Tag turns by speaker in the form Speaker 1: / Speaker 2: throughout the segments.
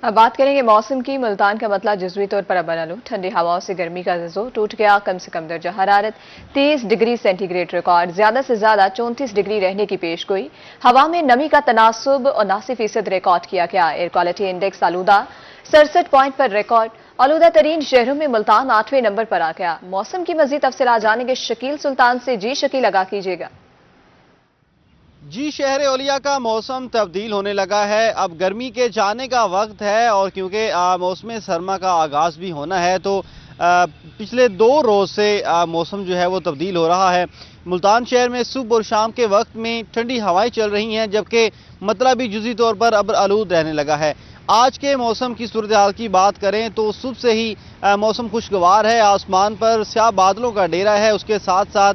Speaker 1: अब बात करेंगे मौसम की। मुल्तान का मतला जुज़वी तौर पर बना लो। ठंडी हवाओं से गर्मी का जोर टूट गया। कम से कम दर्जा हरारत 30 डिग्री सेंटीग्रेड रिकॉर्ड, ज्यादा से ज्यादा 34 डिग्री रहने की पेश गोई। हवा में नमी का तनासुब 79% रिकॉर्ड किया गया। एयर क्वालिटी इंडेक्स आलूदा 67 पॉइंट पर रिकॉर्ड। आलूदा तरीन शहरों में मुल्तान 8वें नंबर पर आ गया। मौसम की मजीद तफसीलात जानेंगे शकील सुल्तान से। जी शकील, लगा कीजिएगा।
Speaker 2: जी, शहर औलिया का मौसम तब्दील होने लगा है। अब गर्मी के जाने का वक्त है और क्योंकि मौसम सरमा का आगाज़ भी होना है तो पिछले 2 रोज़ से मौसम जो है वो तब्दील हो रहा है। मुल्तान शहर में सुबह और शाम के वक्त में ठंडी हवाएं चल रही हैं, जबकि मतला भी जुज़ी तौर पर अब आलूद रहने लगा है। आज के मौसम की सूरत हाल की बात करें तो सुबह से ही मौसम खुशगवार है। आसमान पर स्याह बादलों का डेरा है। उसके साथ साथ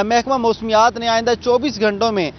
Speaker 2: महकमा मौसमियात ने आइंदा 24 घंटों में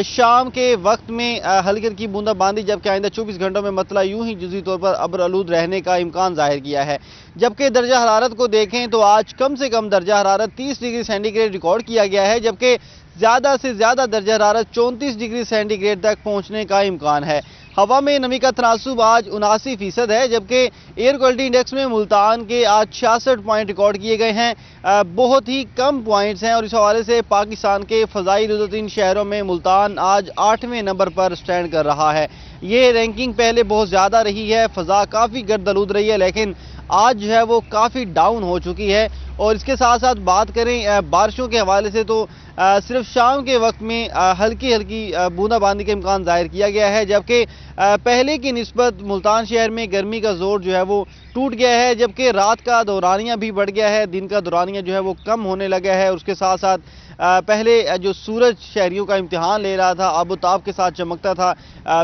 Speaker 2: शाम के वक्त में हल्की हल्की बूंदाबांदी, जबकि आइंदा 24 घंटों में मतला यूं ही जुज़ी तौर पर अब्र आलूद रहने का इम्कान जाहिर किया है। जबकि दर्जा हरारत को देखें तो आज कम से कम दर्जा हरारत 30 डिग्री सेंटीग्रेड रिकॉर्ड किया गया है, जबकि ज़्यादा से ज़्यादा दर्जा हरारत 34 डिग्री सेंटीग्रेड तक पहुँचने का इम्कान है। हवा में नमी का तनासुब आज 79% है, जबकि एयर क्वालिटी इंडेक्स में मुल्तान के आज 66 पॉइंट रिकॉर्ड किए गए हैं। बहुत ही कम पॉइंट्स हैं और इस हवाले से पाकिस्तान के फ़ज़ाई 2-3 शहरों में मुल्तान आज 8वें नंबर पर स्टैंड कर रहा है। ये रैंकिंग पहले बहुत ज़्यादा रही है, फ़ज़ा काफ़ी गर्द-आलूद रही है, लेकिन आज जो है वो काफ़ी डाउन हो चुकी है। और इसके साथ साथ बात करें बारिशों के हवाले से तो सिर्फ शाम के वक्त में हल्की हल्की बूंदाबांदी का इम्कान जाहिर किया गया है, जबकि पहले की निस्बत मुल्तान शहर में गर्मी का जोर जो है वो टूट गया है, जबकि रात का दौरानिया भी बढ़ गया है, दिन का दौरानिया जो है वो कम होने लगा है। उसके साथ साथ पहले जो सूरज शहरियों का इम्तिहान ले रहा था, आबोताब के साथ चमकता था,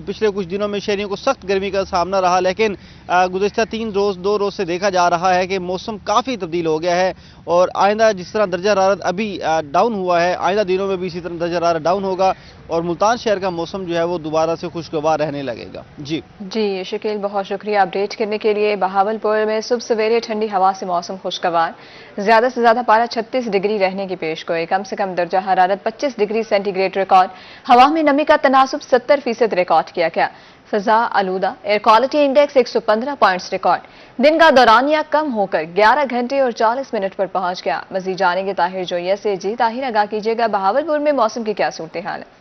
Speaker 2: पिछले कुछ दिनों में शहरियों को सख्त गर्मी का सामना रहा, लेकिन गुज़िश्ता 2 रोज़ से देखा जा रहा है कि मौसम काफ़ी तब्दील हो गया है। और आइंदा जिस तरह दर्जा हरारत अभी डाउन हुआ है, आइंदा दिनों में भी इसी तरह दर्जा हरारत डाउन होगा और मुल्तान शहर का मौसम जो है वो दोबारा से खुशगवार रहने लगेगा। जी
Speaker 1: शकील, बहुत शुक्रिया अपडेट करने के लिए। बहावलपुर में सुबह सवेरे ठंडी हवा से मौसम खुशगवार, ज्यादा से ज्यादा पारा 36 डिग्री रहने की पेश गोई। कम से कम दर्जा हरारत 25 डिग्री सेंटीग्रेड रिकॉर्ड। हवा में नमी का तनासुब 70% रिकॉर्ड किया गया। फिजा आलूदा, air quality index 115 points record. दिन का दौरानिया कम होकर 11 घंटे और 40 मिनट पर पहुंच गया। मजीद जानेंगे ताहिर जोइया से। जी ताहिर, आगाह कीजिएगा, बहावलपुर में मौसम की क्या सूरत हाल है?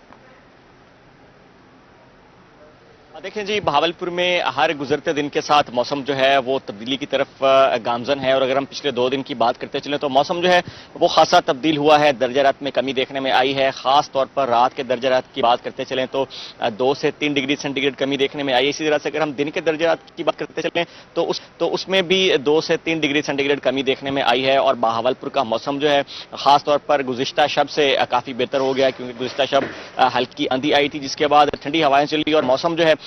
Speaker 3: देखें जी, बहावलपुर में हर गुजरते दिन के साथ मौसम जो है वो तब्दीली की तरफ गामजन है। और अगर हम पिछले 2 दिन की बात करते चलें तो मौसम जो है वो खासा तब्दील हुआ है। दर्जा रात में कमी देखने में आई है, खास तौर पर रात के दर्जा रात की बात करते चलें तो 2 से 3 डिग्री सेंटीग्रेड कमी देखने में आई है। इसी तरह से अगर हम दिन के दर्जा रात की बात करते चलें तो उसमें भी 2 से 3 डिग्री सेंटीग्रेड कमी देखने में आई है। और बहावलपुर का मौसम जो है खास तौर पर गुज़िश्ता शब से काफ़ी बेहतर हो गया, क्योंकि गुज़िश्ता शब हल्की आंधी आई थी, जिसके बाद ठंडी हवाएं चली और मौसम जो है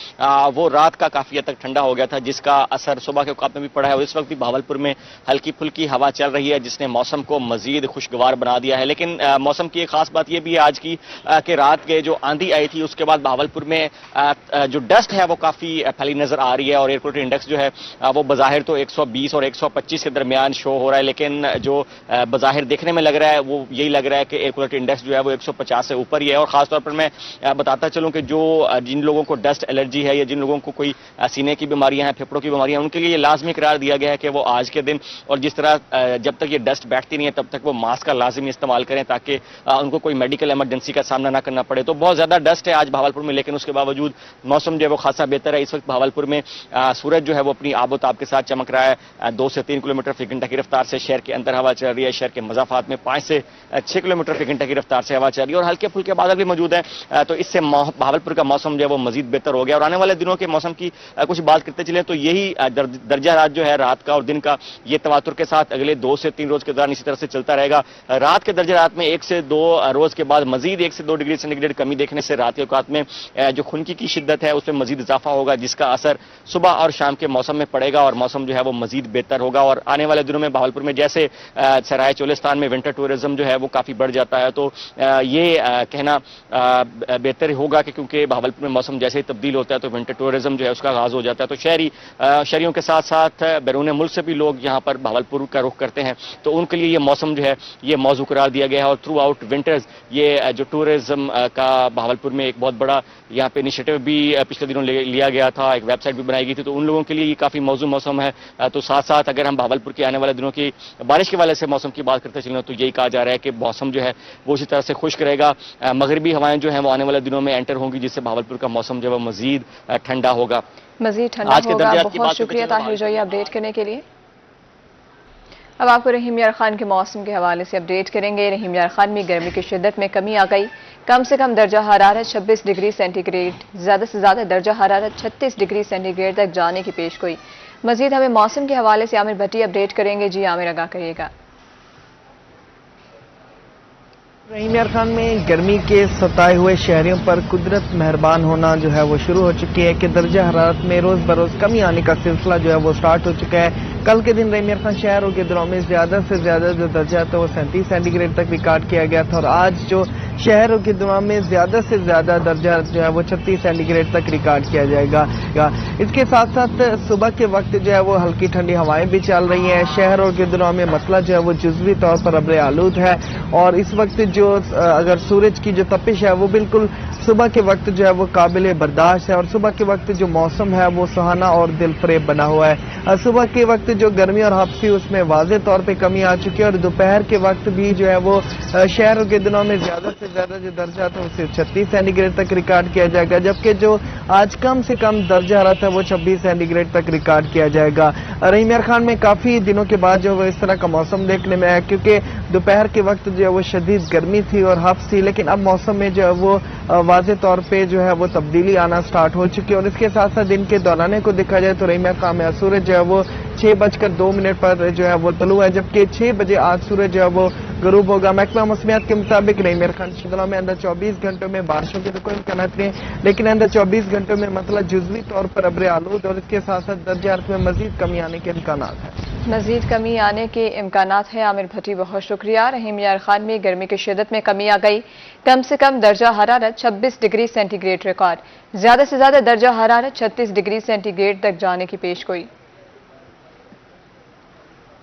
Speaker 3: वो रात का काफी हद तक ठंडा हो गया था, जिसका असर सुबह के औकात में भी पड़ा है। और इस वक्त भी बहावलपुर में हल्की फुल्की हवा चल रही है, जिसने मौसम को मजीद खुशगवार बना दिया है। लेकिन मौसम की एक खास बात यह भी है आज की कि रात के जो आंधी आई थी उसके बाद बहावलपुर में जो डस्ट है वो काफी फैली नजर आ रही है। और एयर क्वालिटी इंडेक्स जो है वो बज़ाहिर तो 120 और 125 के दरमियान शो हो रहा है, लेकिन जो बज़ाहिर देखने में लग रहा है वो यही लग रहा है कि एयर क्वालिटी इंडेक्स जो है वो 150 से ऊपर ही है। और खासतौर पर मैं बताता चलूं कि जिन लोगों को डस्ट एलर्जी है या जिन लोगों को कोई सीने की बीमारियां हैं, फेफड़ों की बीमारियां, उनके लिए ये लाजमी करार दिया गया है कि वो आज के दिन और जिस तरह जब तक ये डस्ट बैठती नहीं है तब तक वो मास्क का लाजमी इस्तेमाल करें, ताकि उनको कोई मेडिकल इमरजेंसी का सामना ना करना पड़े। तो बहुत ज्यादा डस्ट है आज बहावलपुर में, लेकिन उसके बावजूद मौसम जो है वो खासा बेहतर है। इस वक्त बहावलपुर में सूरज जो है वो अपनी आबोताब के साथ चमक रहा है। 2 से 3 किलोमीटर फी घंटा की रफ्तार से शहर के अंदर हवा चल रही है। शहर के मजाफात में 5 से 6 किलोमीटर फी घंटा की रफ्तार से हवा चल रही है और हल्के फुल्के बादल भी मौजूद है। तो इससे बहावलपुर का मौसम जो है वो मजीद बेहतर हो गया। और आने वाले दिनों के मौसम की कुछ बात करते चले तो यही दर्जा रात जो है रात का और दिन का, ये तवातुर के साथ अगले 2 से 3 रोज के दौरान इसी तरह से चलता रहेगा। रात के दर्जा रात में 1 से 2 रोज के बाद मजीद 1 से 2 डिग्री सेंटीग्रेड कमी देखने से रात के औकात में जो खुनकी की शिद्दत है उसमें मजीद इजाफा होगा, जिसका असर सुबह और शाम के मौसम में पड़ेगा और मौसम जो है वो मजीद बेहतर होगा। और आने वाले दिनों में बहावलपुर में जैसे सराय चोलिस्तान में विंटर टूरिज्म जो है वो काफी बढ़ जाता है, तो ये कहना बेहतर होगा कि क्योंकि बहावलपुर में मौसम जैसे ही तब्दील होता है जाता है तो विंटर टूरिज्म जो है उसका आगाज हो जाता है। तो शहरियों के साथ साथ बैरून मुल्क से भी लोग यहाँ पर भावलपुर का रुख करते हैं, तो उनके लिए ये मौसम जो है ये मौजू करार दिया गया है। और थ्रू आउट विंटर्स ये जो टूरिज्म का भावलपुर में एक बहुत बड़ा यहाँ पे इनिशिएटिव भी पिछले दिनों लिया गया था, एक वेबसाइट भी बनाई गई थी, तो उन लोगों के लिए ये काफी मौजू मौसम है। तो साथ साथ अगर हम भावलपुर के आने वाले दिनों की बारिश के वाले से मौसम की बात करते चलें तो यही कहा जा रहा है कि मौसम जो है वो इसी तरह से खुश्क रहेगा। मगरबी हवाएं जो है वो आने वाले दिनों में एंटर होंगी, जिससे भावलपुर का मौसम जो है वो मजीद ठंडा होगा।
Speaker 1: मजीद ठंडा होगा। बहुत शुक्रिया ताहिर जो ये अपडेट करने के लिए। अब आपको रहीम यार खान के मौसम के हवाले से अपडेट करेंगे। रहीम यार खान में गर्मी की शिद्दत में कमी आ गई। कम से कम दर्जा हरारत 26 डिग्री सेंटीग्रेड, ज्यादा से ज्यादा दर्जा हरारत 36 डिग्री सेंटीग्रेड तक जाने की पेशगोई। मजीद हमें मौसम के हवाले से आमिर भट्टी अपडेट करेंगे। जी आमिर, आगाह करिएगा।
Speaker 4: रहीम यार खान में गर्मी के सताए हुए शहरियों पर कुदरत मेहरबान होना जो है वो शुरू हो चुकी है कि दर्जा हरारत में रोज बरोज कमी आने का सिलसिला जो है वो स्टार्ट हो चुका है। कल के दिन रहीम यार खान शहरों के दिनों में ज्यादा से ज्यादा जो दर्जा था वो 37 सेंटीग्रेड तक रिकॉर्ड किया गया था और आज जो शहरों के दिनों में ज्यादा से ज्यादा दर्जा जो है वो 36 सेंटीग्रेड तक रिकॉर्ड किया जाएगा। इसके साथ साथ सुबह के वक्त जो है वो हल्की ठंडी हवाएं भी चल रही हैं। शहरों के दिनों में मसला जो है वो जुज़वी तौर पर अब्र आलूद है और इस वक्त जो अगर सूरज की जो तपिश है वो बिल्कुल सुबह के वक्त जो है वो काबिल बर्दाश्त है और सुबह के वक्त जो मौसम है वो सुहाना और दिलफरेब बना हुआ है। सुबह के वक्त जो गर्मी और हफ्सी उसमें वाज़े तौर पे कमी आ चुकी है और दोपहर के वक्त भी जो है वो शहरों के दिनों में ज्यादा से ज्यादा जो दर्जा था उसे 36 सेंटीग्रेड तक रिकॉर्ड किया जाएगा, जबकि जो आज कम से कम दर्जा रहा था वो 26 सेंटीग्रेड तक रिकॉर्ड किया जाएगा। रहीम यार खान में काफी दिनों के बाद जो है इस तरह का मौसम देखने में आया, क्योंकि दोपहर के वक्त जो है वो शदीद गर्मी थी और हफ्स थी, लेकिन अब मौसम में जो है वो वाज़े तौर पे जो है वो तब्दीली आना स्टार्ट हो चुकी है। और इसके साथ साथ दिन के दौराने को देखा जाए तो रहीम यार खान में सूरज जो है वो 6:02 पर जो है वो तलू है, जबकि 6 बजे आज सूरज जो है वो गरूब होगा। महकमा मौसमियात के मुताबिक रहीम यार खान जिलों में अंदर 24 घंटों में बारिशों के तो कोई इम्कान नहीं, लेकिन अंदर 24 घंटों में मतलब जुज़वी तौर पर अब्र आलूद और इसके साथ साथ दर्जा हरारत में मजीद कमी आने के इम्कान है।
Speaker 1: मजीद कमी आने के इम्कानात है। आमिर भट्टी बहुत शुक्रिया। रहीम यार खान में गर्मी की शिद्दत में कमी आ गई। कम से कम दर्जा हरारत 26 डिग्री सेंटीग्रेड रिकॉर्ड, ज्यादा से ज्यादा दर्जा हरारत 36 डिग्री सेंटीग्रेड तक जाने की पेशगोई।